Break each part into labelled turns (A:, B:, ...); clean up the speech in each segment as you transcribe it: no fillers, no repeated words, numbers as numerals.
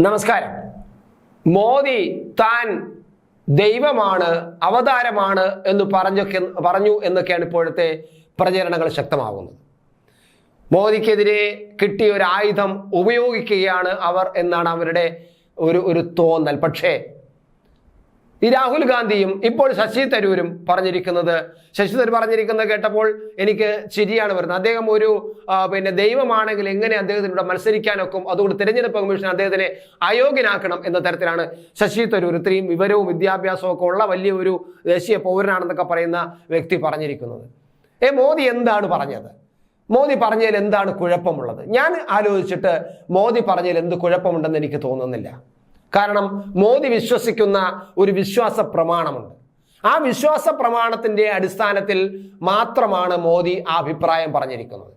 A: നമസ്കാരം. മോദി താൻ ദൈവമാണ്, അവതാരമാണ് എന്ന് പറഞ്ഞു എന്നൊക്കെയാണ് ഇപ്പോഴത്തെ പ്രചരണങ്ങൾ ശക്തമാകുന്നത്. മോദിക്കെതിരെ കിട്ടിയ ഒരു ആയുധം ഉപയോഗിക്കുകയാണ് അവർ എന്നാണ് അവരുടെ ഒരു തോന്നൽ. പക്ഷേ ഈ രാഹുൽ ഗാന്ധിയും ഇപ്പോൾ ശശി തരൂരും പറഞ്ഞിരിക്കുന്നത്, ശശി തരൂർ പറഞ്ഞിരിക്കുന്നത് കേട്ടപ്പോൾ എനിക്ക് ചിരിയാണ് വരുന്നത്. അദ്ദേഹം ഒരു ദൈവമാണെങ്കിൽ എങ്ങനെ അദ്ദേഹത്തിലൂടെ മത്സരിക്കാനൊക്കും, അതുകൊണ്ട് തിരഞ്ഞെടുപ്പ് കമ്മീഷൻ അദ്ദേഹത്തിനെ അയോഗ്യനാക്കണം എന്ന തരത്തിലാണ് ശശി തരൂർ, ഇത്രയും വിവരവും വിദ്യാഭ്യാസവും ഒക്കെ ഉള്ള വലിയ ഒരു ദേശീയ പൗരനാണെന്നൊക്കെ പറയുന്ന വ്യക്തി പറഞ്ഞിരിക്കുന്നത്. മോദി എന്താണ് പറഞ്ഞത്? മോദി പറഞ്ഞതിൽ എന്താണ് കുഴപ്പമുള്ളത്? ഞാൻ ആലോചിച്ചിട്ട് മോദി പറഞ്ഞതിൽ എന്ത് കുഴപ്പമുണ്ടെന്ന് എനിക്ക് തോന്നുന്നില്ല. കാരണം മോദി വിശ്വസിക്കുന്ന ഒരു വിശ്വാസ പ്രമാണമുണ്ട്. ആ വിശ്വാസ പ്രമാണത്തിന്റെ അടിസ്ഥാനത്തിൽ മാത്രമാണ് മോദി ആ അഭിപ്രായം പറഞ്ഞിരിക്കുന്നത്.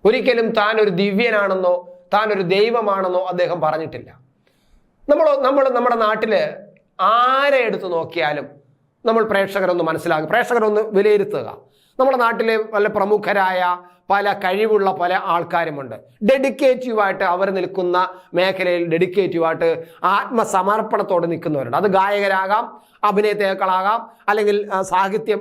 A: ഒരിക്കലും താൻ ഒരു ദിവ്യനാണെന്നോ താൻ ഒരു ദൈവമാണെന്നോ അദ്ദേഹം പറഞ്ഞിട്ടില്ല. നമ്മുടെ നാട്ടില് ആരെ എടുത്തു നോക്കിയാലും നമ്മൾ പ്രേക്ഷകരൊന്ന് വിലയിരുത്തുക. നമ്മുടെ നാട്ടിലെ പല പ്രമുഖരായ പല കഴിവുള്ള പല ആൾക്കാരുമുണ്ട്. ഡെഡിക്കേറ്റീവായിട്ട് അവർ നിൽക്കുന്ന മേഖലയിൽ ഡെഡിക്കേറ്റീവായിട്ട് ആത്മസമർപ്പണത്തോടെ നിൽക്കുന്നവരുണ്ട്. അത് ഗായകരാകാം, അഭിനേതാക്കളാകാം, അല്ലെങ്കിൽ സാഹിത്യ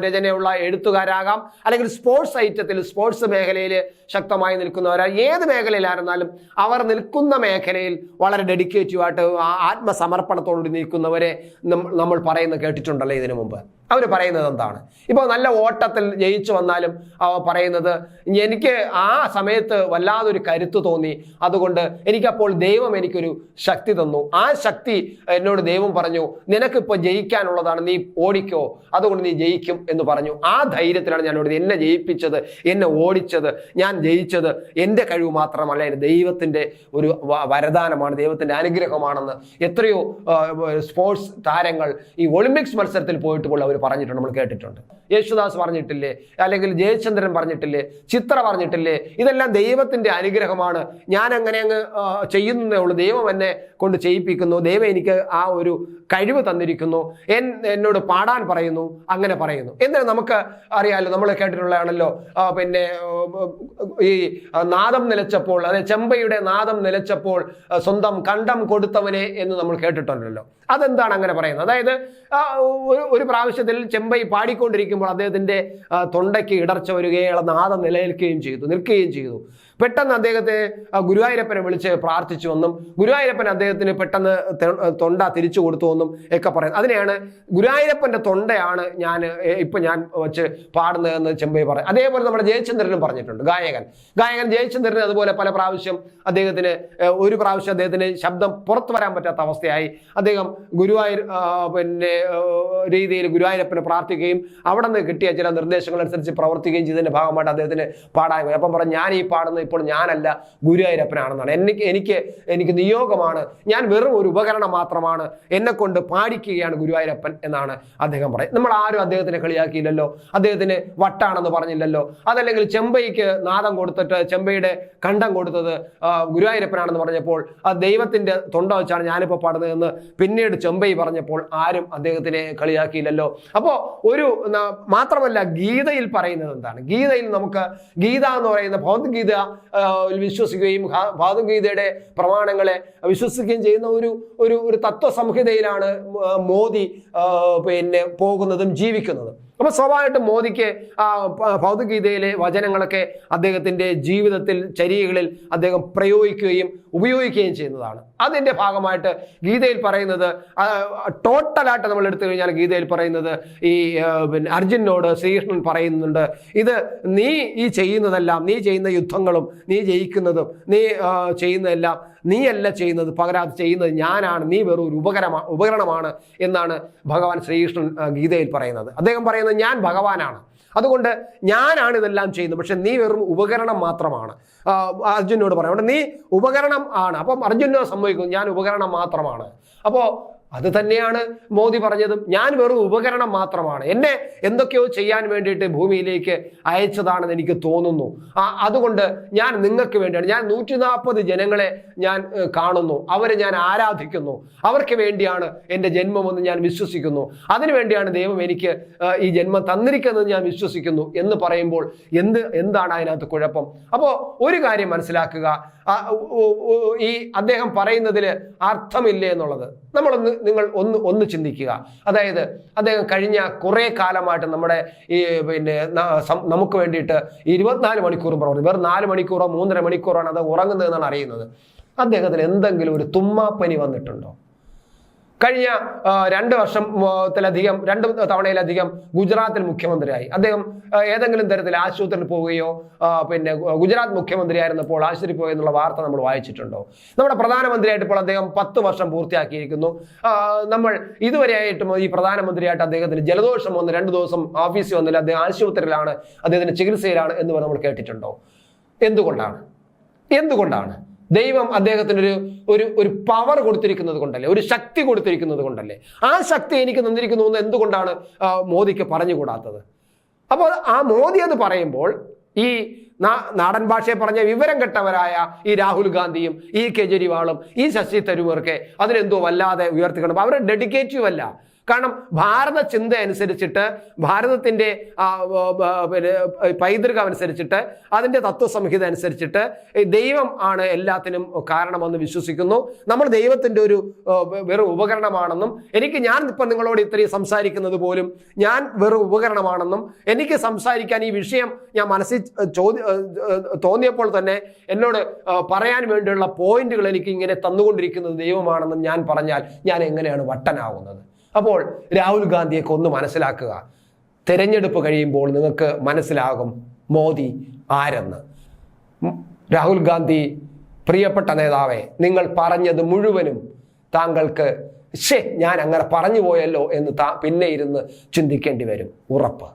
A: രചനയുള്ള എഴുത്തുകാരാകാം, അല്ലെങ്കിൽ സ്പോർട്സ് ഐറ്റത്തിൽ സ്പോർട്സ് മേഖലയിൽ ശക്തമായി നിൽക്കുന്നവരാ. ഏത് മേഖലയിലായിരുന്നാലും അവർ നിൽക്കുന്ന മേഖലയിൽ വളരെ ഡെഡിക്കേറ്റീവായിട്ട് ആത്മസമർപ്പണത്തോട് നിൽക്കുന്നവരെ നമ്മൾ കേട്ടിട്ടുണ്ടല്ലോ ഇതിനു മുമ്പ്. അവർ പറയുന്നത് എന്താണ്? ഇപ്പോൾ നല്ല ഓട്ടത്തിൽ ജയിച്ചു വന്നാലും പറയുന്നത്, എനിക്ക് ആ സമയത്ത് വല്ലാതൊരു കരുത്ത് തോന്നി, അതുകൊണ്ട് എനിക്കപ്പോൾ ദൈവം എനിക്കൊരു ശക്തി തന്നു. ആ ശക്തി എന്നോട് ദൈവം പറഞ്ഞു, നിനക്കിപ്പോൾ ജയിക്കാനുള്ളതാണ്, നീ ഓടിക്കോ, അതുകൊണ്ട് നീ ജയിക്കും എന്ന് പറഞ്ഞു. ആ ധൈര്യത്തിലാണ് ഞാൻ ഓടിയത്. എന്നെ ജയിപ്പിച്ചത്, എന്നെ ഓടിച്ചത്, ഞാൻ ജയിച്ചത് എൻ്റെ കഴിവ് മാത്രമല്ല, ദൈവത്തിൻ്റെ ഒരു വരദാനമാണ്, ദൈവത്തിൻ്റെ അനുഗ്രഹമാണെന്ന് എത്രയോ സ്പോർട്സ് താരങ്ങൾ ഈ ഒളിമ്പിക്സ് മത്സരത്തിൽ പോയിട്ട് അവർ പറഞ്ഞിട്ടുണ്ട്, നമ്മൾ കേട്ടിട്ടുണ്ട്. യേശുദാസ് പറഞ്ഞിട്ടില്ലേ, അല്ലെങ്കിൽ ജയചന്ദ്രൻ പറഞ്ഞിട്ടില്ലേ, ചിത്ര പറഞ്ഞിട്ടില്ലേ, ഇതെല്ലാം ദൈവത്തിന്റെ അനുഗ്രഹമാണ്, ഞാൻ അങ്ങനെ അങ്ങ് ചെയ്യുന്നതേ ഉള്ളൂ, ദൈവം എന്നെ കൊണ്ട് ചെയ്യിപ്പിക്കുന്നു, ദൈവം എനിക്ക് ആ ഒരു കഴിവ് തന്നിരിക്കുന്നു, എന്നോട് പാടാൻ പറയുന്നു, അങ്ങനെ പറയുന്നു. എന്നാൽ നമുക്ക് അറിയാമല്ലോ, നമ്മൾ കേട്ടിട്ടുള്ളതാണല്ലോ, ഈ നാദം നിലച്ചപ്പോൾ, അതായത് ചെമ്പയുടെ നാദം നിലച്ചപ്പോൾ സ്വന്തം കണ്ടം കൊടുത്തവനെ എന്ന് നമ്മൾ കേട്ടിട്ടുണ്ടല്ലോ. അതെന്താണ് അങ്ങനെ പറയുന്നത്? അതായത് ഒരു പ്രാവശ്യത്തിൽ ചെമ്പൈ പാടിക്കൊണ്ടിരിക്കുമ്പോൾ അദ്ദേഹത്തിന്റെ തൊണ്ടയ്ക്ക് ഇടർച്ച വരികയും നാദം നിലനിൽക്കുകയും ചെയ്തു. പെട്ടെന്ന് അദ്ദേഹത്തെ ഗുരുവായൂരപ്പനെ വിളിച്ച് പ്രാർത്ഥിച്ചു എന്നും ഗുരുവായൂരപ്പൻ അദ്ദേഹത്തിന് പെട്ടെന്ന് തൊണ്ട തിരിച്ചു കൊടുത്തു എന്നും ഒക്കെ പറയുന്നത്. അതിനെയാണ് ഗുരുവായൂരപ്പന്റെ തൊണ്ടയാണ് ഞാൻ വെച്ച് പാടുന്നതെന്ന് ചെമ്പൈ പറയും. അതേപോലെ നമ്മുടെ ജയചന്ദ്രനും പറഞ്ഞിട്ടുണ്ട്. ഗായകൻ ജയചന്ദ്രന് അതുപോലെ പല പ്രാവശ്യം ഒരു പ്രാവശ്യം അദ്ദേഹത്തിന് ശബ്ദം പുറത്തു വരാൻ പറ്റാത്ത അവസ്ഥയായി. അദ്ദേഹം ഗുരുവായൂർ രീതിയിൽ ഗുരുവായൂരപ്പനെ പ്രാർത്ഥിക്കുകയും അവിടെ നിന്ന് കിട്ടിയ ചില നിർദ്ദേശങ്ങൾ അനുസരിച്ച് പ്രവർത്തിക്കുകയും ചെയ്തതിന്റെ ഭാഗമായിട്ട് അദ്ദേഹത്തിന് പാടാൻ. അപ്പം പറഞ്ഞു, ഞാൻ ഈ പാടുന്ന ഇപ്പോൾ ഞാനല്ല, ഗുരുവായൂരപ്പനാണെന്നാണ്. എനിക്ക് നിയോഗമാണ്, ഞാൻ വെറും ഒരു ഉപകരണം മാത്രമാണ്, എന്നെ കൊണ്ട് പാടിക്കുകയാണ് ഗുരുവായൂരപ്പൻ എന്നാണ് അദ്ദേഹം പറയുന്നത്. നമ്മൾ ആരും അദ്ദേഹത്തിനെ കളിയാക്കിയില്ലല്ലോ, അദ്ദേഹത്തിന് വട്ടാണെന്ന് പറഞ്ഞില്ലല്ലോ. അതല്ലെങ്കിൽ ചെമ്പൈക്ക് നാദം കൊടുത്തിട്ട് ചെമ്പയുടെ കണ്ടം കൊടുത്തത് ഗുരുവായൂരപ്പനാണെന്ന് പറഞ്ഞപ്പോൾ ദൈവത്തിന്റെ തൊണ്ട വെച്ചാണ് ഞാനിപ്പോൾ പാടുന്നതെന്ന് പിന്നീട് ചെമ്പൈ പറഞ്ഞപ്പോൾ ആരും അദ്ദേഹത്തിനെ കളിയാക്കിയില്ലല്ലോ. അപ്പോൾ മാത്രമല്ല, ഗീതയിൽ പറയുന്നത് എന്താണ്? ഗീതയിൽ നമുക്ക് ഗീത എന്ന് പറയുന്ന ഭൗതികഗീത വിശ്വസിക്കുകയും ഭൗതികഗീതയുടെ പ്രമാണങ്ങളെ വിശ്വസിക്കുകയും ചെയ്യുന്ന ഒരു തത്വസംഹിതയിലാണ് മോദി പോകുന്നതും ജീവിക്കുന്നതും. അപ്പൊ സ്വാഭാവികമായിട്ടും മോദിക്ക് ഭൗതികഗീതയിലെ വചനങ്ങളൊക്കെ അദ്ദേഹത്തിന്റെ ജീവിതത്തിൽ, ചര്യകളിൽ അദ്ദേഹം പ്രയോഗിക്കുകയും ഉപയോഗിക്കുകയും ചെയ്യുന്നതാണ്. അതിന്റെ ഭാഗമായിട്ട് ഗീതയിൽ പറയുന്നത്, ടോട്ടലായിട്ട് നമ്മൾ എടുത്തു കഴിഞ്ഞാൽ ഗീതയിൽ പറയുന്നത്, ഈ അർജുനോട് ശ്രീകൃഷ്ണൻ പറയുന്നുണ്ട്, ഇത് നീ ഈ ചെയ്യുന്നതെല്ലാം, നീ ചെയ്യുന്ന യുദ്ധങ്ങളും നീ ജയിക്കുന്നതും നീ ചെയ്യുന്നതെല്ലാം നീയല്ല ചെയ്യുന്നത്, പകരം ചെയ്യുന്നത് ഞാനാണ്, നീ വെറും ഒരു ഉപകരണമാണ് എന്നാണ് ഭഗവാൻ ശ്രീകൃഷ്ണൻ ഗീതയിൽ പറയുന്നത്. അദ്ദേഹം പറയുന്നത്, ഞാൻ ഭഗവാനാണ്, അതുകൊണ്ട് ഞാനാണ് ഇതെല്ലാം ചെയ്യുന്നത്, പക്ഷെ നീ വെറും ഉപകരണം മാത്രമാണ്. അർജുനോട് പറയാം, നീ ഉപകരണം ആണ്. അപ്പം അർജുനോ സംഭവിക്കും, ഞാൻ ഉപകരണം മാത്രമാണ്. അപ്പോൾ അത് തന്നെയാണ് മോദി പറഞ്ഞതും. ഞാൻ വെറും ഉപകരണം മാത്രമാണ്, എന്നെ എന്തൊക്കെയോ ചെയ്യാൻ വേണ്ടിയിട്ട് ഭൂമിയിലേക്ക് അയച്ചതാണെന്ന് എനിക്ക് തോന്നുന്നു. അതുകൊണ്ട് ഞാൻ നിങ്ങൾക്ക് വേണ്ടിയാണ്, ഞാൻ 140 ജനങ്ങളെ ഞാൻ കാണുന്നു, അവരെ ഞാൻ ആരാധിക്കുന്നു, അവർക്ക് വേണ്ടിയാണ് എൻ്റെ ജന്മമെന്ന് ഞാൻ വിശ്വസിക്കുന്നു, അതിനുവേണ്ടിയാണ് ദൈവം എനിക്ക് ഈ ജന്മം തന്നിരിക്കുന്നത് ഞാൻ വിശ്വസിക്കുന്നു എന്ന് പറയുമ്പോൾ എന്താണ് അതിനകത്ത് കുഴപ്പം? അപ്പോൾ ഒരു കാര്യം മനസ്സിലാക്കുക, ഈ അദ്ദേഹം പറയുന്നതിൽ അർത്ഥമില്ലേ എന്നുള്ളത് നിങ്ങൾ ഒന്ന് ചിന്തിക്കുക. അതായത് അദ്ദേഹം കഴിഞ്ഞ കുറേ കാലമായിട്ട് നമ്മുടെ ഈ നമുക്ക് വേണ്ടിയിട്ട് 24 മണിക്കൂറും പ്രവർത്തിക്കും. വെറും 4 മണിക്കൂറോ 3.5 മണിക്കൂറാണ് അത് ഉറങ്ങുന്നതെന്നാണ് അറിയുന്നത്. അദ്ദേഹത്തിന് എന്തെങ്കിലും ഒരു തുമ്മാപ്പനി വന്നിട്ടുണ്ടോ? കഴിഞ്ഞ 2 വർഷത്തിലധികം 2 തവണയിലധികം ഗുജറാത്തിൽ മുഖ്യമന്ത്രിയായി. അദ്ദേഹം ഏതെങ്കിലും തരത്തിൽ ആശുപത്രിയിൽ പോവുകയോ ഗുജറാത്ത് മുഖ്യമന്ത്രിയായിരുന്നപ്പോൾ ആശുപത്രിയിൽ പോയി എന്നുള്ള വാർത്ത നമ്മൾ വായിച്ചിട്ടുണ്ടോ? നമ്മുടെ പ്രധാനമന്ത്രിയായിട്ട് ഇപ്പോൾ അദ്ദേഹം 10 വർഷം പൂർത്തിയാക്കിയിരിക്കുന്നു. നമ്മൾ ഇതുവരെയായിട്ടും ഈ പ്രധാനമന്ത്രിയായിട്ട് അദ്ദേഹത്തിന് ജലദോഷം വന്ന് 2 ദിവസം ഓഫീസിൽ വന്നില്ല, അദ്ദേഹം ആശുപത്രിയിലാണ്, അദ്ദേഹത്തിന് ചികിത്സയിലാണ് എന്ന് നമ്മൾ കേട്ടിട്ടുണ്ടോ? എന്തുകൊണ്ടാണ്? ദൈവം അദ്ദേഹത്തിന് ഒരു പവർ കൊടുത്തിരിക്കുന്നത് കൊണ്ടല്ലേ, ഒരു ശക്തി കൊടുത്തിരിക്കുന്നത് കൊണ്ടല്ലേ. ആ ശക്തി എനിക്ക് തന്നിരിക്കുന്നു എന്ന് എന്തുകൊണ്ടാണ് മോദിക്ക് പറഞ്ഞുകൂടാത്തത്? അപ്പോൾ ആ മോദി അത് പറയുമ്പോൾ ഈ നാടൻ ഭാഷയെ പറഞ്ഞ വിവരം കെട്ടവരായ ഈ രാഹുൽ ഗാന്ധിയും ഈ കെജ്രിവാളും ഈ ശശി തരൂർക്ക് അതിനെന്തോ വല്ലാതെ ഉയർത്തിക്കണം. അവർ ഡെഡിക്കേറ്റീവ് അല്ല. കാരണം ഭാരത ചിന്ത അനുസരിച്ചിട്ട്, ഭാരതത്തിൻ്റെ പൈതൃകം അനുസരിച്ചിട്ട്, അതിൻ്റെ തത്വസംഹിത അനുസരിച്ചിട്ട് ദൈവം ആണ് എല്ലാത്തിനും കാരണമെന്ന് വിശ്വസിക്കുന്നു. നമ്മൾ ദൈവത്തിൻ്റെ ഒരു വെറും ഉപകരണമാണെന്നും, ഞാൻ ഇപ്പം നിങ്ങളോട് ഇത്രയും സംസാരിക്കുന്നത് പോലും ഞാൻ വെറും ഉപകരണമാണെന്നും, എനിക്ക് സംസാരിക്കാൻ ഈ വിഷയം ഞാൻ മനസ്സിൽ തോന്നിയപ്പോൾ തന്നെ എന്നോട് പറയാൻ വേണ്ടിയുള്ള പോയിന്റുകൾ എനിക്ക് ഇങ്ങനെ തന്നുകൊണ്ടിരിക്കുന്നത് ദൈവമാണെന്നും ഞാൻ പറഞ്ഞാൽ ഞാൻ എങ്ങനെയാണ് വട്ടനാവുന്നത്? അപ്പോൾ രാഹുൽ ഗാന്ധിയൊക്കെ ഒന്ന് മനസ്സിലാക്കുക. തെരഞ്ഞെടുപ്പ് കഴിയുമ്പോൾ നിങ്ങൾക്ക് മനസ്സിലാകും മോദി ആരെന്ന്. രാഹുൽ ഗാന്ധി പ്രിയപ്പെട്ട നേതാവേ, നിങ്ങൾ പറഞ്ഞത് മുഴുവനും താങ്കൾക്ക് ഞാൻ അങ്ങനെ പറഞ്ഞു പോയല്ലോ എന്ന് പിന്നെ ഇരുന്ന് ചിന്തിക്കേണ്ടി വരും, ഉറപ്പ്.